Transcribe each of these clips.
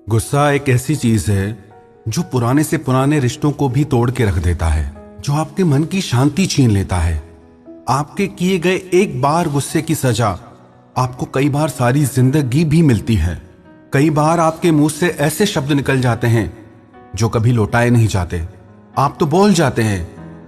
गुस्सा एक ऐसी चीज है जो पुराने से पुराने रिश्तों को भी तोड़ के रख देता है, जो आपके मन की शांति छीन लेता है। आपके किए गए एक बार गुस्से की सजा आपको कई बार सारी जिंदगी भी मिलती है। कई बार आपके मुंह से ऐसे शब्द निकल जाते हैं जो कभी लौटाए नहीं जाते। आप तो बोल जाते हैं,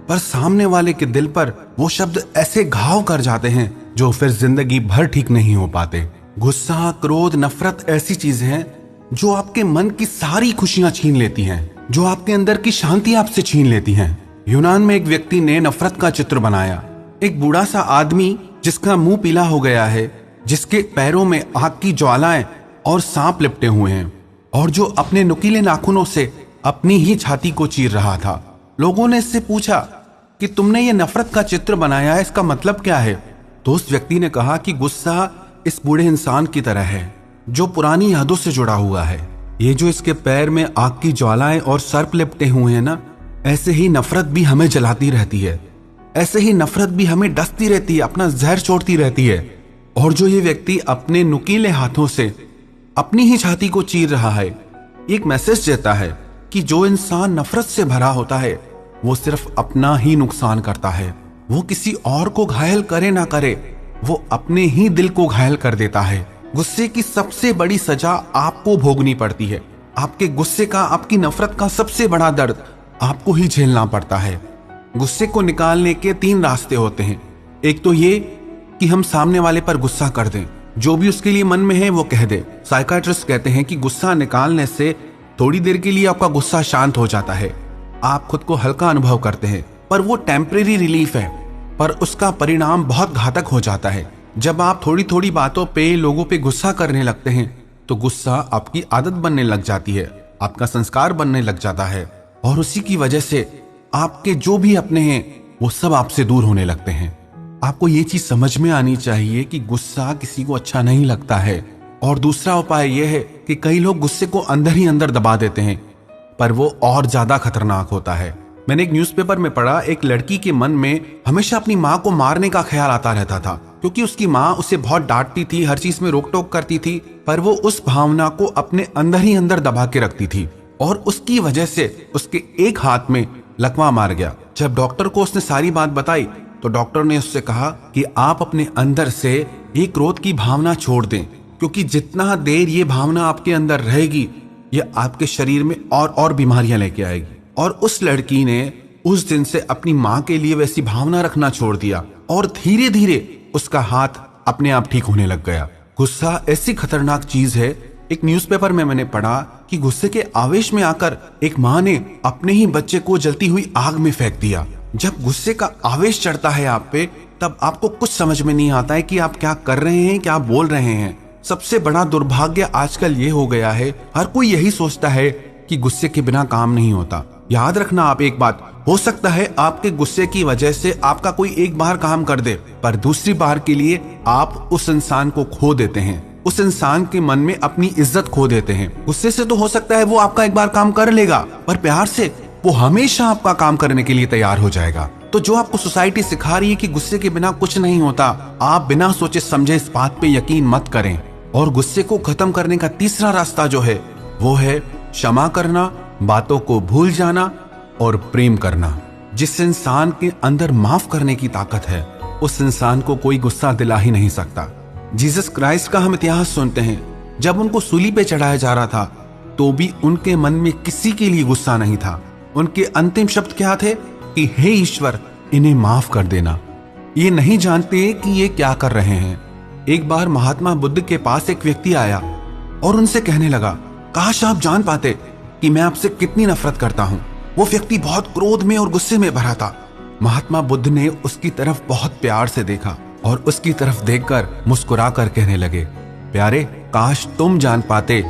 पर सामने वाले के दिल पर वो शब्द ऐसे घाव कर जाते हैं जो फिर जिंदगी भर ठीक नहीं हो पाते। गुस्सा, क्रोध, नफरत ऐसी चीज है जो आपके मन की सारी खुशियां छीन लेती हैं, जो आपके अंदर की शांति आपसे छीन लेती हैं। यूनान में एक व्यक्ति ने नफरत का चित्र बनाया। एक बूढ़ा सा आदमी जिसका मुंह पीला हो गया है, जिसके पैरों में आग की ज्वालाएं और सांप लिपटे हुए हैं, और जो अपने नुकीले नाखूनों से अपनी ही छाती को चीर रहा था। लोगों ने इससे पूछा कि तुमने ये नफरत का चित्र बनाया है, इसका मतलब क्या है? तो उस व्यक्ति ने कहा कि गुस्सा इस बूढ़े इंसान की तरह है जो पुरानी यादों से जुड़ा हुआ है। ये जो इसके पैर में आग की ज्वालाएं और सर्प लिपटे हुए हैं ना, ऐसे ही नफरत भी हमें जलाती रहती है, ऐसे ही नफरत भी हमें डसती रहती है, अपना जहर छोड़ती रहती है। और जो ये व्यक्ति अपने नुकीले हाथों से अपनी ही छाती को चीर रहा है, एक मैसेज देता है कि जो इंसान नफरत से भरा होता है वो सिर्फ अपना ही नुकसान करता है। वो किसी और को घायल करे ना करे, वो अपने ही दिल को घायल कर देता है। गुस्से की सबसे बड़ी सजा आपको भोगनी पड़ती है। आपके गुस्से का, आपकी नफरत का सबसे बड़ा दर्द आपको ही झेलना पड़ता है। गुस्से को निकालने के 3 रास्ते होते हैं। एक तो ये कि हम सामने वाले पर गुस्सा कर दें, जो भी उसके लिए मन में है वो कह दे। साइकियाट्रिस्ट कहते हैं कि गुस्सा निकालने से थोड़ी देर के लिए आपका गुस्सा शांत हो जाता है, आप खुद को हल्का अनुभव करते हैं, पर वो टेम्परेरी रिलीफ है, पर उसका परिणाम बहुत घातक हो जाता है। जब आप थोड़ी थोड़ी बातों पे लोगों पे गुस्सा करने लगते हैं तो गुस्सा आपकी आदत बनने लग जाती है, आपका संस्कार बनने लग जाता है, और उसी की वजह से आपके जो भी अपने हैं वो सब आपसे दूर होने लगते हैं। आपको ये चीज समझ में आनी चाहिए कि गुस्सा किसी को अच्छा नहीं लगता है। और दूसरा उपाय यह है कि कई लोग गुस्से को अंदर ही अंदर दबा देते हैं, पर वो और ज्यादा खतरनाक होता है। मैंने एक न्यूज़पेपर में पढ़ा, एक लड़की के मन में हमेशा अपनी माँ को मारने का ख्याल आता रहता था, क्योंकि उसकी माँ उसे बहुत डांटती थी, हर चीज में रोक टोक करती थी, पर वो उस भावना को अपने अंदर ही अंदर दबा के रखती थी, और उसकी वजह से उसके एक हाथ में लकवा मार गया। जब डॉक्टर को उसने सारी बात बताई तो डॉक्टर ने उससे कहा कि आप अपने अंदर से ये क्रोध की भावना छोड़ दें, क्योंकि जितना देर ये भावना आपके अंदर रहेगी ये आपके शरीर में और बीमारियां लेके आएगी। और उस लड़की ने उस दिन से अपनी माँ के लिए वैसी भावना रखना छोड़ दिया, और धीरे धीरे उसका हाथ अपने आप ठीक होने लग गया। गुस्सा ऐसी खतरनाक चीज है। एक न्यूज़पेपर में मैंने पढ़ा कि गुस्से के आवेश में आकर एक माँ ने अपने ही बच्चे को जलती हुई आग में फेंक दिया। जब गुस्से का आवेश चढ़ता है आप पे, तब आपको कुछ समझ में नहीं आता है कि आप क्या कर रहे हैं, क्या बोल रहे हैं। सबसे बड़ा दुर्भाग्य आजकल ये हो गया है, हर कोई यही सोचता है कि गुस्से के बिना काम नहीं होता। याद रखना आप एक बात, हो सकता है आपके गुस्से की वजह से आपका कोई एक बार काम कर दे, पर दूसरी बार के लिए आप उस इंसान को खो देते हैं, उस इंसान के मन में अपनी इज्जत खो देते हैं। गुस्से से तो हो सकता है वो आपका एक बार काम कर लेगा, पर प्यार से वो हमेशा आपका काम करने के लिए तैयार हो जाएगा। तो जो आपको सोसाइटी सिखा रही है कि गुस्से के बिना कुछ नहीं होता, आप बिना सोचे समझे इस बात पे यकीन मत करें। और गुस्से को खत्म करने का तीसरा रास्ता जो है वो है क्षमा करना, बातों को भूल जाना और प्रेम करना। जिस इंसान के अंदर माफ करने की ताकत है, उस इंसान को कोई गुस्सा दिला ही नहीं सकता। जीसस क्राइस्ट का हम इतिहास सुनते हैं, जब उनको सूली पे चढ़ाया जा रहा था तो भी उनके मन में किसी के लिए गुस्सा नहीं था। उनके अंतिम शब्द क्या थे कि हे ईश्वर, इन्हें माफ कर देना, ये नहीं जानते कि ये क्या कर रहे हैं। एक बार महात्मा बुद्ध के पास एक व्यक्ति आया और उनसे कहने लगा, काश आप जान पाते कि मैं आपसे कितनी नफरत करता हूँ। वो व्यक्ति बहुत क्रोध में और गुस्से में भरा था। महात्मा बुद्ध ने उसकी तरफ बहुत प्यार से देखा और उसकी तरफ देखकर मुस्कुरा कर कहने लगे, प्यारे, काश तुम जान पाते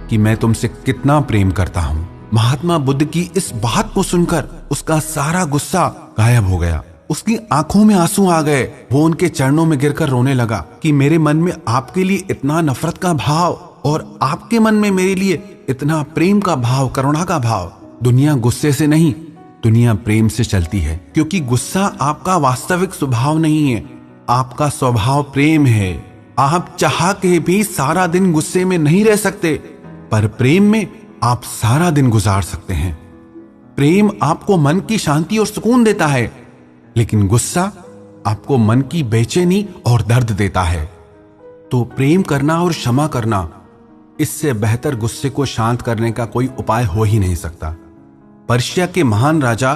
कि मैं तुमसे कितना प्रेम करता हूँ। महात्मा बुद्ध की इस बात को सुनकर उसका सारा गुस्सा गायब हो गया। उसकी आंखों में आंसू आ गए। वो उनके चरणों में गिरकर रोने लगा कि मेरे मन में आपके लिए इतना नफरत का भाव और आपके मन में मेरे लिए इतना प्रेम का भाव, करुणा का भाव। दुनिया गुस्से से नहीं, दुनिया प्रेम से चलती है, क्योंकि गुस्सा आपका वास्तविक स्वभाव नहीं है, आपका स्वभाव प्रेम है। आप चाह के भी सारा दिन गुस्से में नहीं रह सकते। पर प्रेम में आप सारा दिन गुजार सकते हैं। प्रेम आपको मन की शांति और सुकून देता है, लेकिन गुस्सा आपको मन की बेचैनी और दर्द देता है। तो प्रेम करना और क्षमा करना, इससे बेहतर गुस्से को शांत करने का कोई उपाय हो ही नहीं सकता। पर्शिया के महान राजा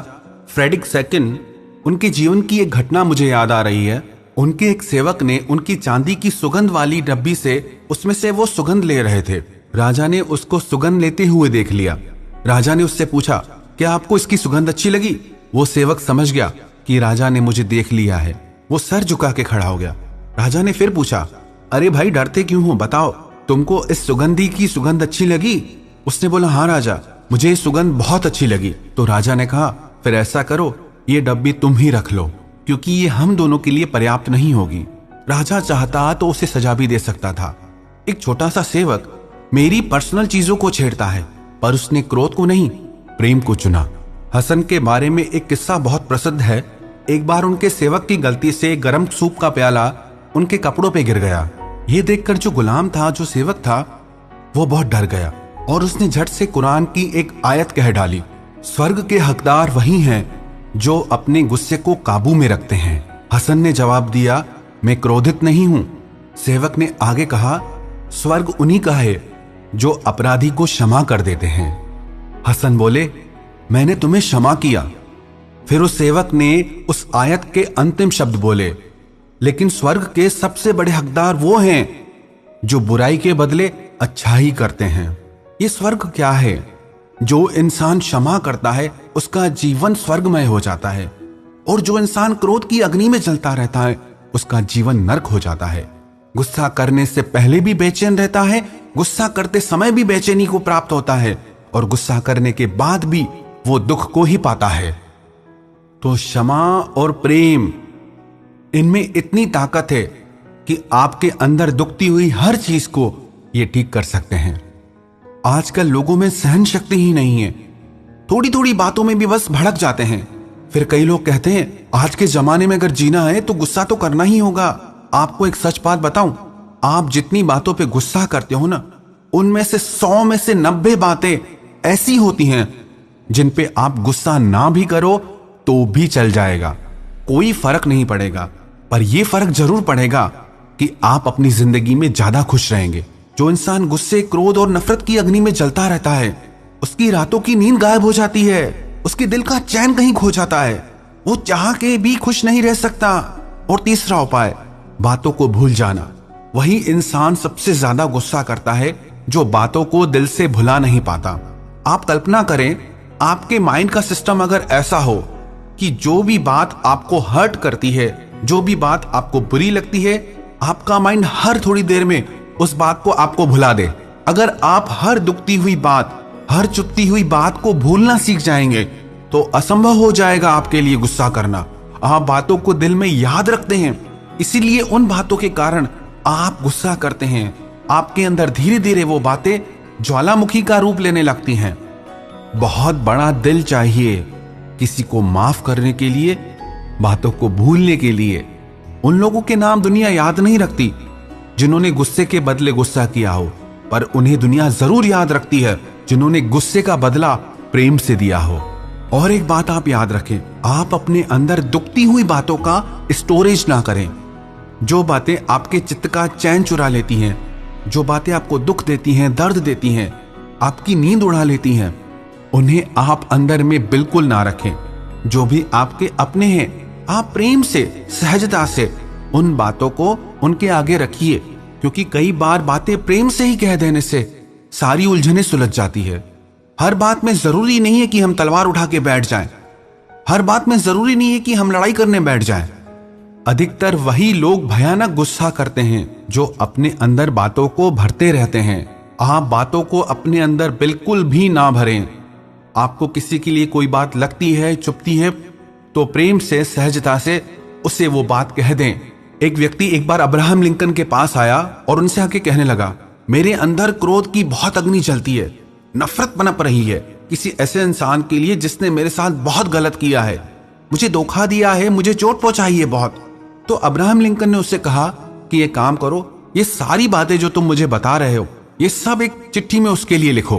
फ्रेडरिक सेकंड, उनके जीवन की एक घटना मुझे याद आ रही है। उनके एक सेवक ने उनकी चांदी की सुगंध वाली डब्बी से उसमें से वो सुगंध ले रहे थे। राजा ने उसको सुगंध लेते हुए देख लिया। राजा ने उससे पूछा, क्या आपको इसकी सुगंध अच्छी लगी? वो सेवक समझ गया कि राजा ने मुझे देख लिया है। वो सर झुका के खड़ा हो गया। राजा ने फिर पूछा, अरे भाई डरते क्यों हो, बताओ तुमको इस सुगंधी की सुगंध अच्छी लगी? उसने बोला, हाँ राजा, मुझे ये सुगंध बहुत अच्छी लगी। तो राजा ने कहा, फिर ऐसा करो, ये डब्बी तुम ही रख लो, क्योंकि ये हम दोनों के लिए पर्याप्त नहीं होगी। राजा चाहता तो उसे सजा भी दे सकता था। एक छोटा सा सेवक मेरी पर्सनल चीजों को छेड़ता है, पर उसने क्रोध को नहीं, प्रेम को चुना। हसन के बारे में एक किस्सा बहुत प्रसिद्ध है। एक बार उनके सेवक की गलती से गर्म सूप का प्याला उनके कपड़ों पे गिर गया। ये देखकर जो गुलाम था, जो सेवक था, वो बहुत डर गया और उसने झट से कुरान की एक आयत कह डाली, स्वर्ग के हकदार वही हैं जो अपने गुस्से को काबू में रखते हैं। हसन ने जवाब दिया, मैं क्रोधित नहीं हूं। सेवक ने आगे कहा, स्वर्ग उन्हीं का है जो अपराधी को क्षमा कर देते हैं। हसन बोले, मैंने तुम्हें क्षमा किया। फिर उस सेवक ने उस आयत के अंतिम शब्द बोले, लेकिन स्वर्ग के सबसे बड़े हकदार वो हैं जो बुराई के बदले अच्छाई करते हैं। ये स्वर्ग क्या है? जो इंसान क्षमा करता है उसका जीवन स्वर्गमय हो जाता है, और जो इंसान क्रोध की अग्नि में जलता रहता है उसका जीवन नरक हो जाता है। गुस्सा करने से पहले भी बेचैन रहता है, गुस्सा करते समय भी बेचैनी को प्राप्त होता है, और गुस्सा करने के बाद भी वो दुख को ही पाता है। तो क्षमा और प्रेम, इनमें इतनी ताकत है कि आपके अंदर दुखती हुई हर चीज को ये ठीक कर सकते हैं। आजकल लोगों में सहन शक्ति ही नहीं है, थोड़ी थोड़ी बातों में भी बस भड़क जाते हैं। फिर कई लोग कहते हैं, आज के जमाने में अगर जीना है तो गुस्सा तो करना ही होगा। आपको एक सच बात बताऊं, आप जितनी बातों पे गुस्सा करते हो ना, उनमें से 100 में से 90 बातें ऐसी होती हैं जिन पे आप गुस्सा ना भी करो तो भी चल जाएगा, कोई फर्क नहीं पड़ेगा। पर यह फर्क जरूर पड़ेगा कि आप अपनी जिंदगी में ज्यादा खुश रहेंगे। जो इंसान गुस्से, क्रोध और नफरत की अग्नि में जलता रहता है, उसकी रातों की नींद गायब हो जाती है, उसके दिल का चैन कहीं खो जाता है, वो चाह के भी खुश नहीं रह सकता। और तीसरा उपाय, बातों को भूल जाना। वही इंसान सबसे ज्यादा गुस्सा करता है जो बातों को दिल से भुला नहीं पाता। आप कल्पना करें, आपके माइंड का सिस्टम अगर ऐसा हो कि जो भी बात आपको हर्ट करती है, जो भी बात आपको बुरी लगती है, आपका माइंड हर थोड़ी देर में उस बात को आपको भुला दे। अगर आप हर दुखती हुई बात, हर चुपती हुई बात को भूलना सीख जाएंगे तो असंभव हो जाएगा आपके लिए गुस्सा करना। आप बातों को दिल में याद रखते हैं, इसीलिए उन बातों के कारण आप गुस्सा करते हैं। आपके अंदर धीरे धीरे वो बातें ज्वालामुखी का रूप लेने लगती हैं। बहुत बड़ा दिल चाहिए किसी को माफ करने के लिए, बातों को भूलने के लिए। उन लोगों के नाम दुनिया याद नहीं रखती जिन्होंने गुस्से के बदले गुस्सा किया हो, पर उन्हें दुनिया जरूर याद रखती है जिन्होंने गुस्से का बदला प्रेम से दिया हो। और एक बात आप याद रखें, आप अपने अंदर दुखती हुई बातों का स्टोरेज ना करें। जो बातें आपके चित्त का चैन चुरा लेती हैं, जो बातें आपको दुख देती हैं, दर्द देती हैं, आपकी नींद उड़ा लेती हैं, उन्हें आप अंदर में बिल्कुल ना रखें। जो भी आपके अपने हैं, आप प्रेम से, सहजता से उन बातों को उनके आगे रखिए, क्योंकि कई बार बातें प्रेम से ही कह देने से सारी उलझनें सुलझ जाती है। हर बात में जरूरी नहीं है कि हम तलवार उठा के बैठ जाएं, हर बात में जरूरी नहीं है कि हम लड़ाई करने बैठ जाएं। अधिकतर वही लोग भयानक गुस्सा करते हैं जो अपने अंदर बातों को भरते रहते हैं। आप बातों को अपने अंदर बिल्कुल भी ना भरें। आपको किसी के लिए कोई बात लगती है, चुभती है, तो प्रेम से, सहजता से उसे वो बात कह दें। एक व्यक्ति एक बार अब्राहम लिंकन के पास आया और उनसे आके कहने लगा, मेरे अंदर क्रोध की बहुत अग्नि जलती है, नफरत पनप रही है किसी ऐसे इंसान के लिए जिसने मेरे साथ बहुत गलत किया है, मुझे धोखा दिया है, मुझे चोट पहुंचाई है बहुत। तो अब्राहम लिंकन ने उससे कहा कि ये काम करो, ये सारी बातें जो तुम मुझे बता रहे हो, ये सब एक चिट्ठी में उसके लिए लिखो।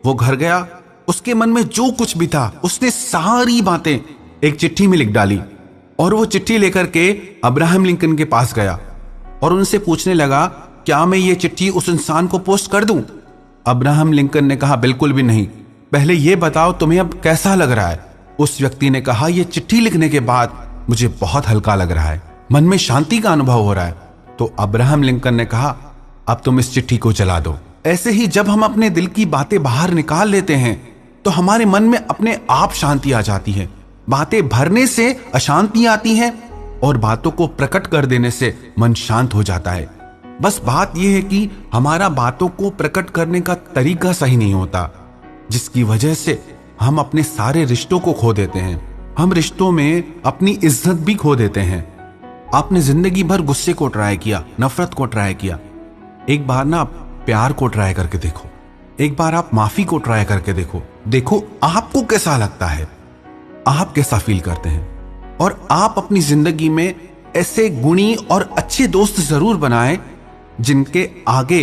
वो घर गया, उसके मन में जो कुछ भी था उसने सारी बातें एक चिट्ठी में लिख डाली और वो चिट्ठी लेकर के अब्राहम लिंकन के पास गया और उनसे पूछने लगा, क्या मैं ये चिट्ठी उस इंसान को पोस्ट कर दूं? अब्राहम लिंकन ने कहा, बिल्कुल भी नहीं, पहले ये बताओ तुम्हें अब कैसा लग रहा है। उस व्यक्ति ने कहा, ये चिट्ठी लिखने के बाद मुझे बहुत हल्का लग रहा है, मन में शांति का अनुभव हो रहा है। तो अब्राहम लिंकन ने कहा, अब तुम इस चिट्ठी को जला दो। ऐसे ही जब हम अपने दिल की बातें बाहर निकाल लेते हैं तो हमारे मन में अपने आप शांति आ जाती है। बातें भरने से अशांति आती है और बातों को प्रकट कर देने से मन शांत हो जाता है। बस बात यह है कि हमारा बातों को प्रकट करने का तरीका सही नहीं होता, जिसकी वजह से हम अपने सारे रिश्तों को खो देते हैं। हम रिश्तों में अपनी इज्जत भी खो देते हैं। आपने जिंदगी भर गुस्से को ट्राई किया, नफरत को ट्राई किया, एक बार ना आप प्यार को ट्राई करके देखो, एक बार आप माफी को ट्राई करके देखो। देखो आपको कैसा लगता है, आप कैसा फील करते हैं। और आप अपनी जिंदगी में ऐसे गुणी और अच्छे दोस्त जरूर बनाएं जिनके आगे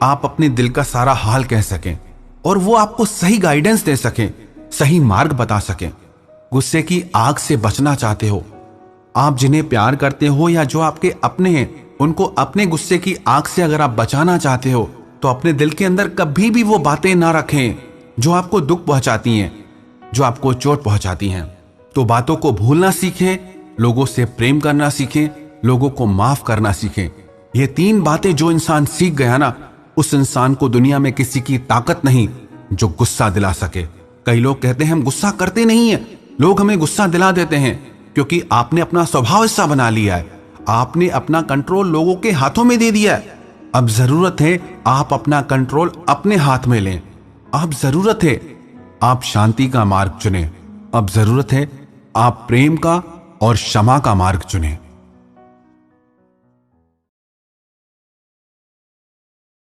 आप अपने दिल का सारा हाल कह सकें और वो आपको सही गाइडेंस दे सकें, सही मार्ग बता सकें। गुस्से की आग से बचना चाहते हो, आप जिन्हें प्यार करते हो या जो आपके अपने हैं, उनको अपने गुस्से की आग से अगर आप बचाना चाहते हो तो अपने दिल के अंदर कभी भी वो बातें ना रखें जो आपको दुख पहुंचाती हैं, जो आपको चोट पहुंचाती हैं। तो बातों को भूलना सीखें, लोगों से प्रेम करना सीखें, लोगों को माफ करना सीखें। ये 3 बातें जो इंसान सीख गया ना, उस इंसान को दुनिया में किसी की ताकत नहीं जो गुस्सा दिला सके। कई लोग कहते हैं हम गुस्सा करते नहीं है, लोग हमें गुस्सा दिला देते हैं क्योंकि आपने अपना स्वभाव ऐसा बना लिया है, आपने अपना कंट्रोल लोगों के हाथों में दे दिया है। अब जरूरत है आप अपना कंट्रोल अपने हाथ में लें। अब जरूरत है आप शांति का मार्ग चुनें। अब जरूरत है आप प्रेम का और क्षमा का मार्ग चुनें।